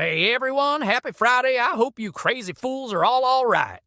Hey everyone, happy Friday. I hope you crazy fools are all right.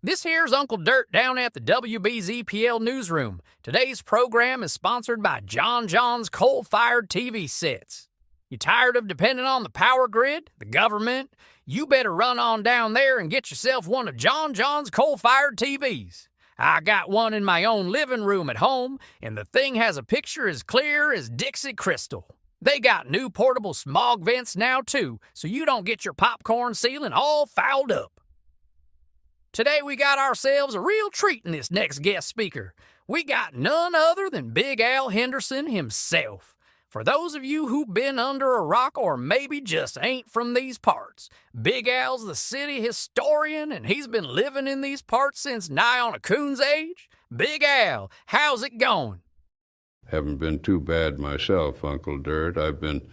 This here's Uncle Dirt down at the WBZPL newsroom. Today's program is sponsored by John John's coal-fired TV sets. You tired of depending on the power grid, the government? You better run on down there and get yourself one of John John's coal-fired TVs. I got one in my own living room at home, and the thing has a picture as clear as Dixie Crystal. They got new portable smog vents now, too, so you don't get your popcorn ceiling all fouled up. Today we got ourselves a real treat in this next guest speaker. We got none other than Big Al Henderson himself. For those of you who've been under a rock or maybe just ain't from these parts, Big Al's the city historian and he's been living in these parts since nigh on a coon's age. Big Al, how's it going? Haven't been too bad myself, Uncle Dirt. I've been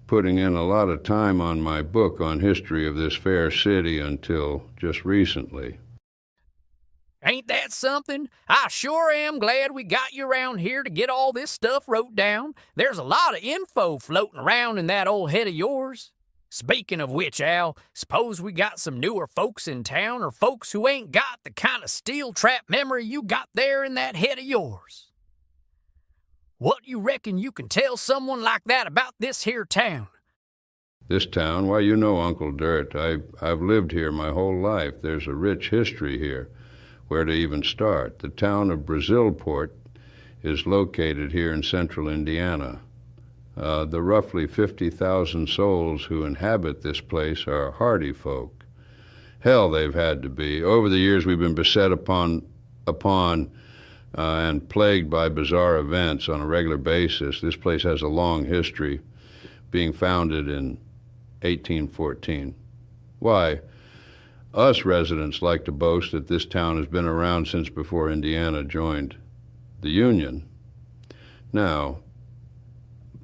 putting in a lot of time on my book on history of this fair city until just recently. Ain't that something? I sure am glad we got you around here to get all this stuff wrote down. There's a lot of info floating around in that old head of yours. Speaking of which, Al, suppose we got some newer folks in town or folks who ain't got the kind of steel trap memory you got there in that head of yours. What you reckon you can tell someone like that about this here town? This town? Why, you know, Uncle Dirt, I've lived here my whole life. There's a rich history here. Where to even start? The town of Brazilport is located here in central Indiana. The roughly 50,000 souls who inhabit this place are hardy folk. Hell, they've had to be. Over the years, we've been beset upon and plagued by bizarre events on a regular basis. This place has a long history, being founded in 1814. Why? Us residents like to boast that this town has been around since before Indiana joined the Union. Now,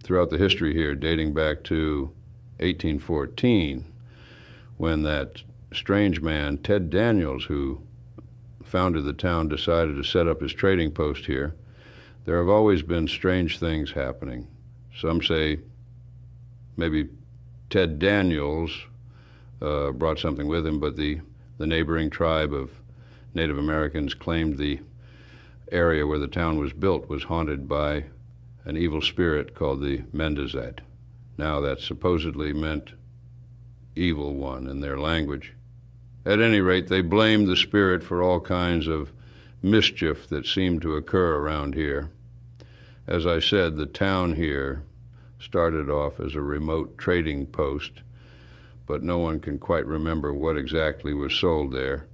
throughout the history here, dating back to 1814, when that strange man, Ted Daniels, who founded the town, decided to set up his trading post here, there have always been strange things happening. Some say maybe Ted Daniels brought something with him, but the neighboring tribe of Native Americans claimed the area where the town was built was haunted by an evil spirit called the Mendezet. Now that supposedly meant evil one in their language. At any rate, they blamed the spirit for all kinds of mischief that seemed to occur around here. As I said, the town here started off as a remote trading post, but no one can quite remember what exactly was sold there,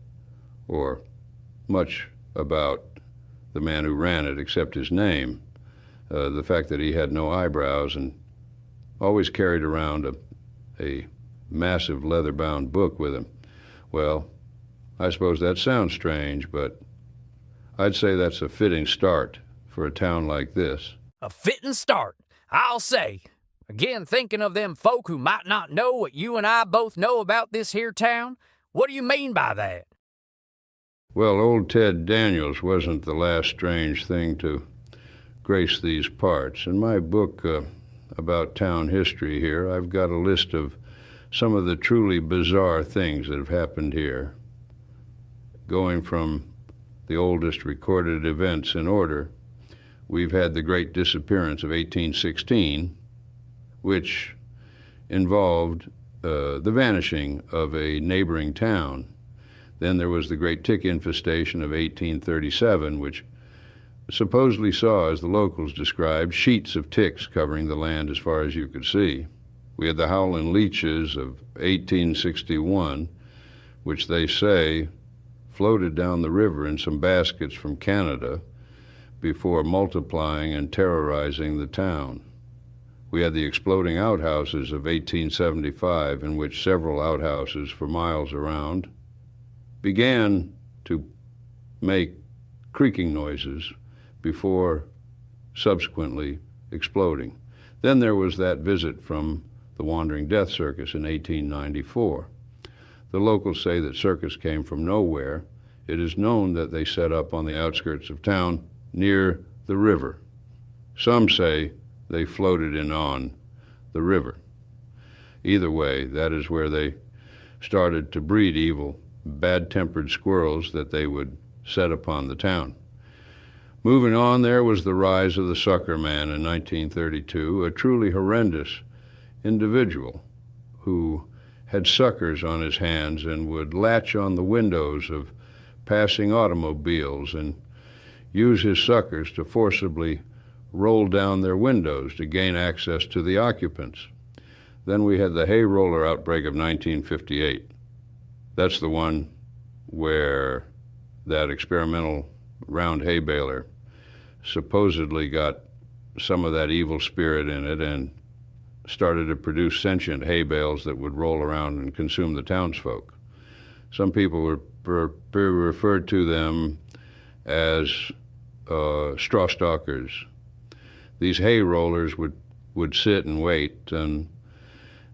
or much about the man who ran it except his name, the fact that he had no eyebrows and always carried around a massive leather-bound book with him. Well, I suppose that sounds strange, but I'd say that's a fitting start for a town like this. A fitting start, I'll say. Again, thinking of them folk who might not know what you and I both know about this here town, what do you mean by that? Well, old Ted Daniels wasn't the last strange thing to grace these parts. In my book about town history here, I've got a list of some of the truly bizarre things that have happened here, going from the oldest recorded events in order. We've had the Great Disappearance of 1816, which involved the vanishing of a neighboring town. Then there was the Great Tick Infestation of 1837, which supposedly saw, as the locals described, sheets of ticks covering the land as far as you could see. We had the howling leeches of 1861, which they say floated down the river in some baskets from Canada before multiplying and terrorizing the town. We had the exploding outhouses of 1875, in which several outhouses for miles around began to make creaking noises before subsequently exploding. Then there was that visit from the Wandering Death Circus in 1894. The locals say that circus came from nowhere. It is known that they set up on the outskirts of town near the river. Some say they floated in on the river. Either way, that is where they started to breed evil, bad-tempered squirrels that they would set upon the town. Moving on, there was the rise of the sucker man in 1932, a truly horrendous individual who had suckers on his hands and would latch on the windows of passing automobiles and use his suckers to forcibly roll down their windows to gain access to the occupants. Then we had the hay roller outbreak of 1958. That's the one where that experimental round hay baler supposedly got some of that evil spirit in it and started to produce sentient hay bales that would roll around and consume the townsfolk. Some people referred to them as straw stalkers. These hay rollers would sit and wait, and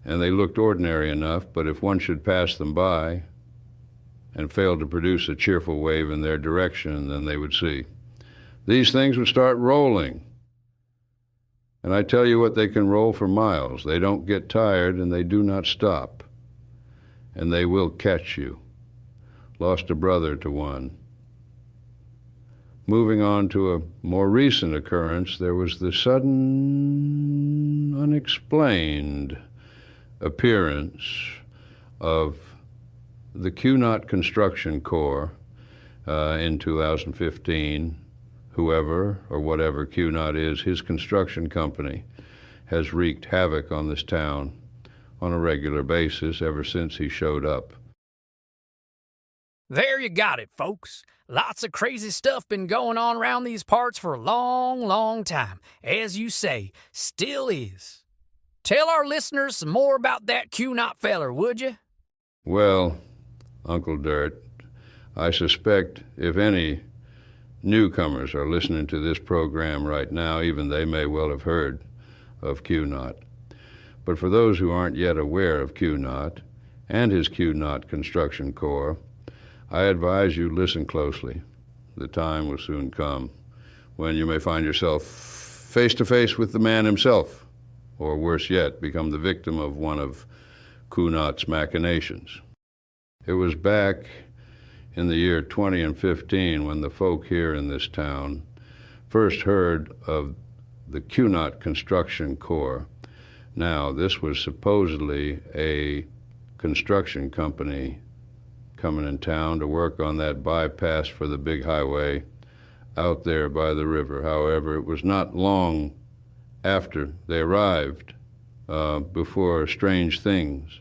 they looked ordinary enough, but if one should pass them by and fail to produce a cheerful wave in their direction, then they would see. These things would start rolling. And I tell you what, they can roll for miles. They don't get tired, and they do not stop. And they will catch you. Lost a brother to one. Moving on to a more recent occurrence, there was the sudden, unexplained appearance of the Cunot Construction Corps in 2015. Whoever or whatever Cunot is, his construction company, has wreaked havoc on this town on a regular basis ever since he showed up. There you got it, folks. Lots of crazy stuff been going on around these parts for a long, long time. As you say, still is. Tell our listeners some more about that Cunot feller, would you? Well, Uncle Dirt, I suspect if any newcomers are listening to this program right now, even they may well have heard of Cunot. But for those who aren't yet aware of Cunot and his Cunot Construction Corps, I advise you listen closely. The time will soon come when you may find yourself face to face with the man himself, or worse yet, become the victim of one of Cunot's machinations. It was back in the year 2015 when the folk here in this town first heard of the Cunot Construction Corps. Now, this was supposedly a construction company coming in town to work on that bypass for the big highway out there by the river. However, it was not long after they arrived before strange things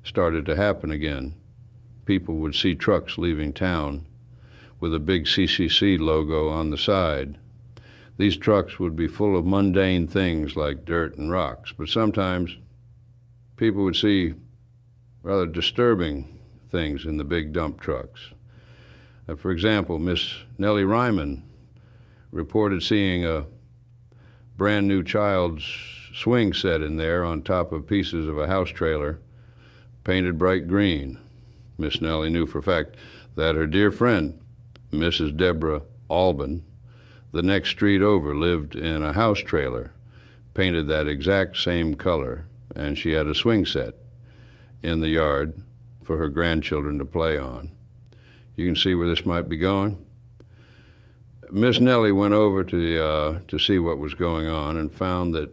started to happen again. People would see trucks leaving town with a big CCC logo on the side. These trucks would be full of mundane things like dirt and rocks, but sometimes people would see rather disturbing things in the big dump trucks. For example, Miss Nellie Ryman reported seeing a brand new child's swing set in there on top of pieces of a house trailer painted bright green. Miss Nellie knew for a fact that her dear friend, Mrs. Deborah Albin, the next street over, lived in a house trailer painted that exact same color, and she had a swing set in the yard for her grandchildren to play on. You can see where this might be going. Miss Nellie went over to see what was going on and found that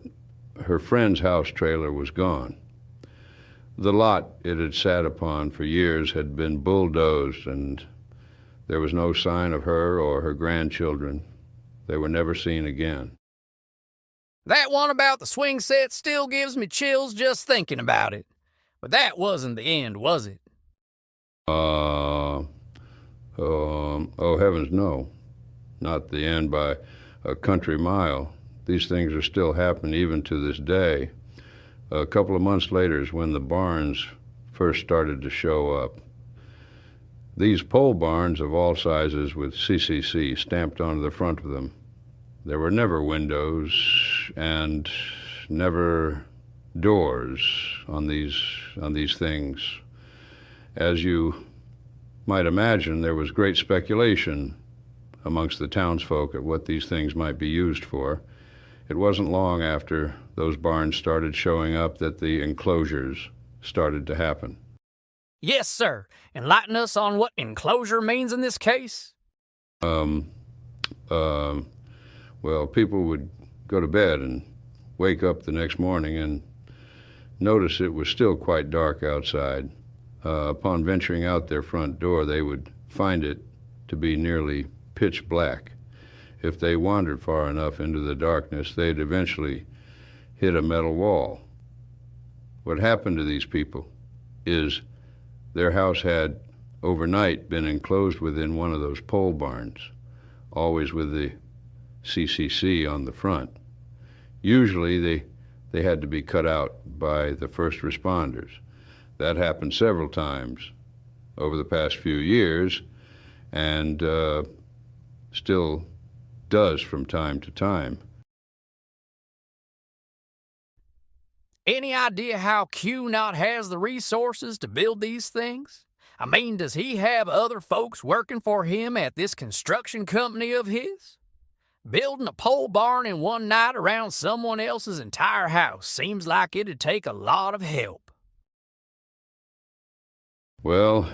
her friend's house trailer was gone. The lot it had sat upon for years had been bulldozed, and there was no sign of her or her grandchildren. They were never seen again. That one about the swing set still gives me chills just thinking about it. But that wasn't the end, was it? Oh heavens, no. Not the end by a country mile. These things are still happening even to this day. A couple of months later is when the barns first started to show up. These pole barns of all sizes with CCC stamped onto the front of them. There were never windows and never doors on these things. As you might imagine, there was great speculation amongst the townsfolk at what these things might be used for, It wasn't long after those barns started showing up that the enclosures started to happen. Yes, sir. Enlighten us on what enclosure means in this case. Well, people would go to bed and wake up the next morning and notice it was still quite dark outside. Upon venturing out their front door, they would find it to be nearly pitch black. If they wandered far enough into the darkness, they'd eventually hit a metal wall. What happened to these people is their house had overnight been enclosed within one of those pole barns, always with the CCC on the front. Usually they had to be cut out by the first responders. That happened several times over the past few years, and still does from time to time. Any idea how Cunot has the resources to build these things? I mean, does he have other folks working for him at this construction company of his? Building a pole barn in one night around someone else's entire house seems like it'd take a lot of help. Well,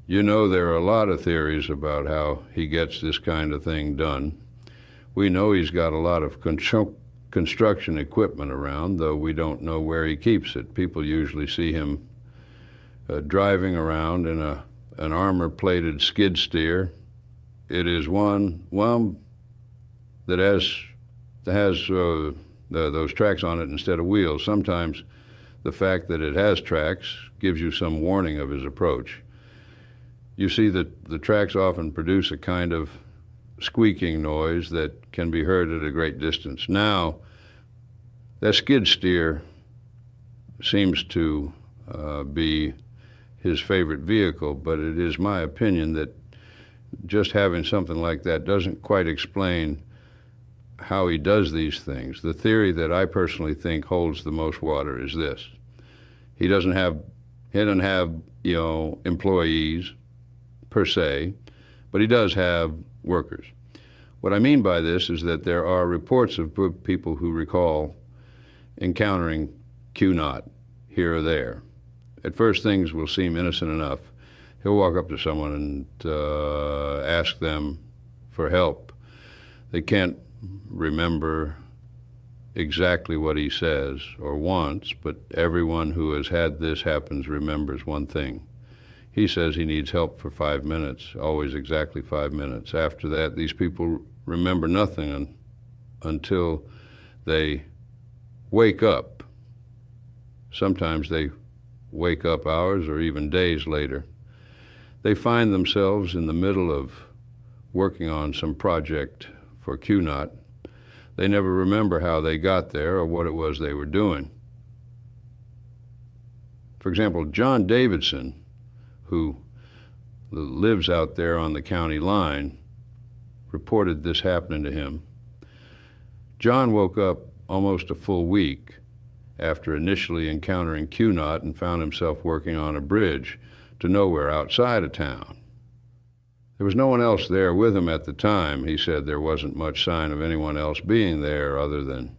you know, there are a lot of theories about how he gets this kind of thing done. We know he's got a lot of construction equipment around, though we don't know where he keeps it. People usually see him driving around in an armor-plated skid steer. It is one that has those tracks on it instead of wheels. Sometimes the fact that it has tracks gives you some warning of his approach. You see that the tracks often produce a kind of squeaking noise that can be heard at a great distance. Now, that skid steer seems to be his favorite vehicle, but it is my opinion that just having something like that doesn't quite explain how he does these things. The theory that I personally think holds the most water is this. He doesn't have employees per se, but he does have workers. What I mean by this is that there are reports of people who recall encountering Cunot here or there. At first, things will seem innocent enough. He'll walk up to someone and ask them for help. They can't remember exactly what he says or wants, but everyone who has had this happen remembers one thing. He says he needs help for 5 minutes, always exactly 5 minutes. After that, these people remember nothing until they wake up. Sometimes they wake up hours or even days later. They find themselves in the middle of working on some project for Cunot. They never remember how they got there or what it was they were doing. For example, John Davidson, who lives out there on the county line, reported this happening to him. John woke up almost a full week after initially encountering Cunot and found himself working on a bridge to nowhere outside of town. There was no one else there with him at the time. He said there wasn't much sign of anyone else being there other than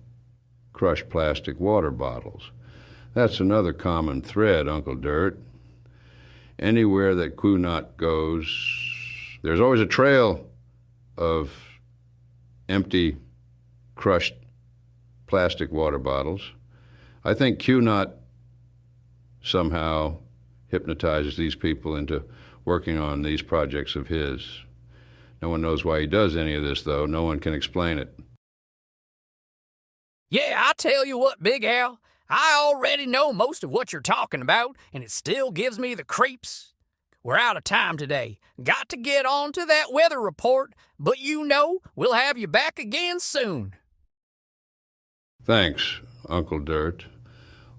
crushed plastic water bottles. That's another common thread, Uncle Dirt. Anywhere that Cunot goes, there's always a trail of empty, crushed plastic water bottles. I think Cunot somehow hypnotizes these people into working on these projects of his. No one knows why he does any of this, though. No one can explain it. Yeah, I tell you what, Big Al, I already know most of what you're talking about, and it still gives me the creeps. We're out of time today. Got to get on to that weather report, but you know we'll have you back again soon. Thanks, Uncle Dirt.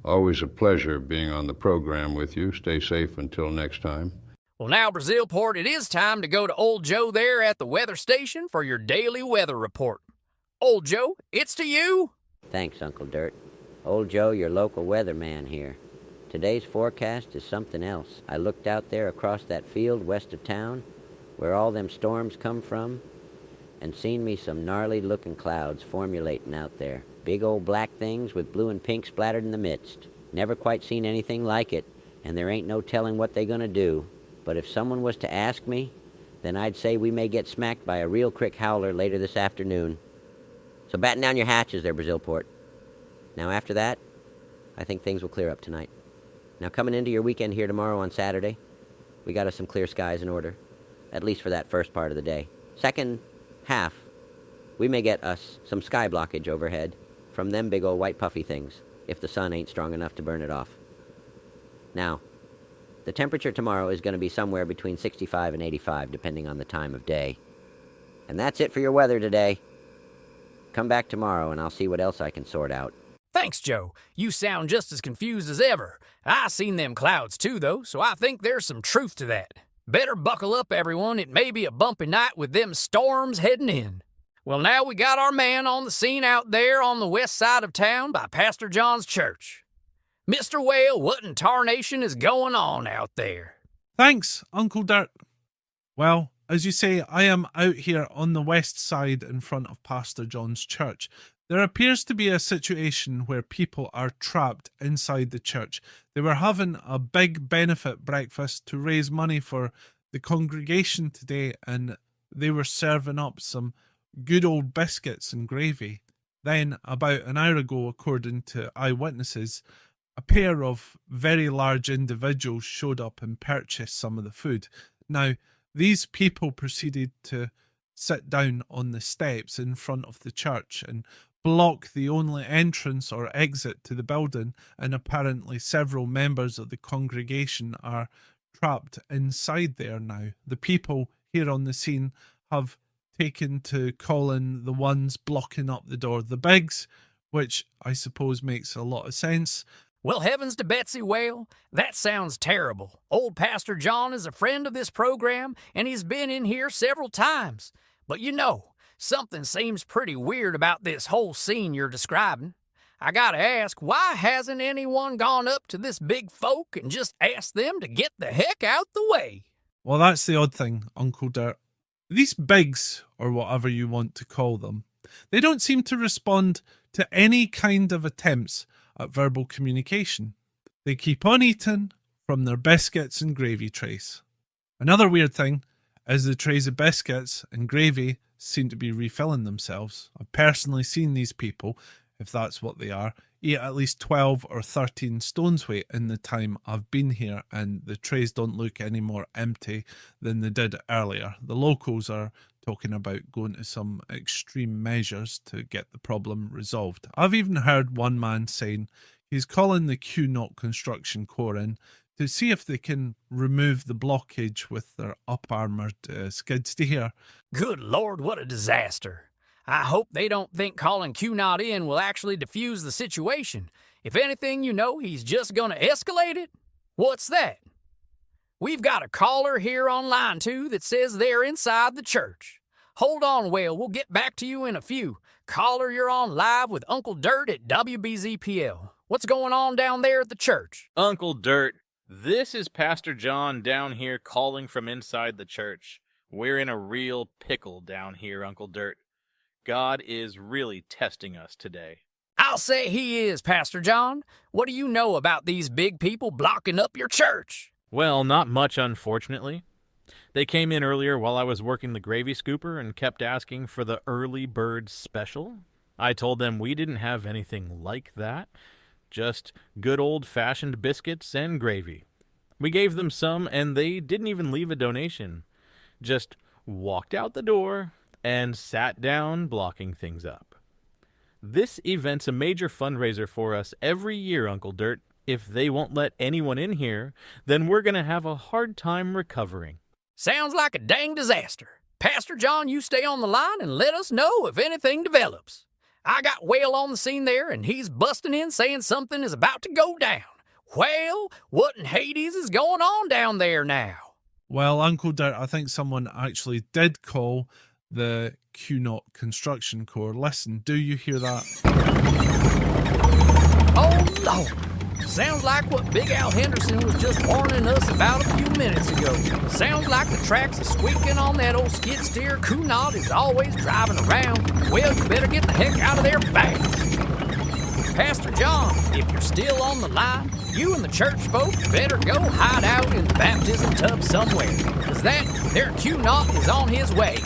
Always a pleasure being on the program with you. Stay safe until next time. Well, now, Brazilport, it is time to go to Old Joe there at the weather station for your daily weather report. Old Joe, it's to you. Thanks, Uncle Dirt. Old Joe, your local weatherman here. Today's forecast is something else. I looked out there across that field west of town, where all them storms come from, and seen me some gnarly-looking clouds formulating out there. Big old black things with blue and pink splattered in the midst. Never quite seen anything like it, and there ain't no telling what they gonna do. But if someone was to ask me, then I'd say we may get smacked by a real crick howler later this afternoon. So batten down your hatches there, Brazilport. Now after that, I think things will clear up tonight. Now coming into your weekend here tomorrow on Saturday, we got us some clear skies in order, at least for that first part of the day. Second half, we may get us some sky blockage overhead from them big old white puffy things, if the sun ain't strong enough to burn it off. Now, the temperature tomorrow is going to be somewhere between 65 and 85, depending on the time of day. And that's it for your weather today. Come back tomorrow and I'll see what else I can sort out. Thanks, Joe. You sound just as confused as ever. I seen them clouds too, though, so I think there's some truth to that. Better buckle up, everyone. It may be a bumpy night with them storms heading in. Well, now we got our man on the scene out there on the west side of town by Pastor John's church. Mr. Whale, what in tarnation is going on out there? Thanks, Uncle Dirt. Well, as you say, I am out here on the west side in front of Pastor John's church. There appears to be a situation where people are trapped inside the church. They were having a big benefit breakfast to raise money for the congregation today, and they were serving up some good old biscuits and gravy. Then, about an hour ago, according to eyewitnesses, a pair of very large individuals showed up and purchased some of the food. Now, these people proceeded to sit down on the steps in front of the church and block the only entrance or exit to the building, and apparently several members of the congregation are trapped inside there now. The people here on the scene have taken to calling the ones blocking up the door the Bigs, which I suppose makes a lot of sense. Well, heavens to Betsy Whale, that sounds terrible. Old Pastor John is a friend of this program, and he's been in here several times. But you know, something seems pretty weird about this whole scene you're describing. I gotta ask, why hasn't anyone gone up to this big folk and just asked them to get the heck out the way? Well, that's the odd thing, Uncle Dirt. These Bigs, or whatever you want to call them, they don't seem to respond to any kind of attempts at verbal communication. They keep on eating from their biscuits and gravy trays. Another weird thing is the trays of biscuits and gravy seem to be refilling themselves. I've personally seen these people, if that's what they are, eat at least 12 or 13 stones weight in the time I've been here, and the trays don't look any more empty than they did earlier. The locals are talking about going to some extreme measures to get the problem resolved. I've even heard one man saying he's calling the Cunot construction corps in to see if they can remove the blockage with their up-armoured skid steer. Good Lord, what a disaster. I hope they don't think calling Cunot in will actually defuse the situation. If anything, you know, he's just gonna escalate it. What's that? We've got a caller here on line 2 that says they're inside the church. Hold on, Whale, we'll get back to you in a few. Caller, you're on live with Uncle Dirt at WBZPL. What's going on down there at the church? Uncle Dirt, this is Pastor John down here calling from inside the church. We're in a real pickle down here, Uncle Dirt. God is really testing us today. I'll say he is, Pastor John. What do you know about these big people blocking up your church? Well, not much, unfortunately. They came in earlier while I was working the gravy scooper and kept asking for the early bird special. I told them we didn't have anything like that, just good old-fashioned biscuits and gravy. We gave them some, and they didn't even leave a donation. Just walked out the door and sat down, blocking things up. This event's a major fundraiser for us every year, Uncle Dirt. If they won't let anyone in here, then we're going to have a hard time recovering. Sounds like a dang disaster. Pastor John, you stay on the line and let us know if anything develops. I got Whale on the scene there, and he's busting in saying something is about to go down. Well, what in Hades is going on down there now? Well, Uncle Dirt, I think someone actually did call the Cunot construction corps. Listen, do you hear that? Oh, Lord. Sounds like what Big Al Henderson was just warning us about a few minutes ago. Sounds like the tracks are squeaking on that old skid steer Cunot is always driving around. Well, you better get the heck out of there fast. Pastor John, if you're still on the line, you and the church folk better go hide out in the baptism tub somewhere, 'cause that there Cunot is on his way.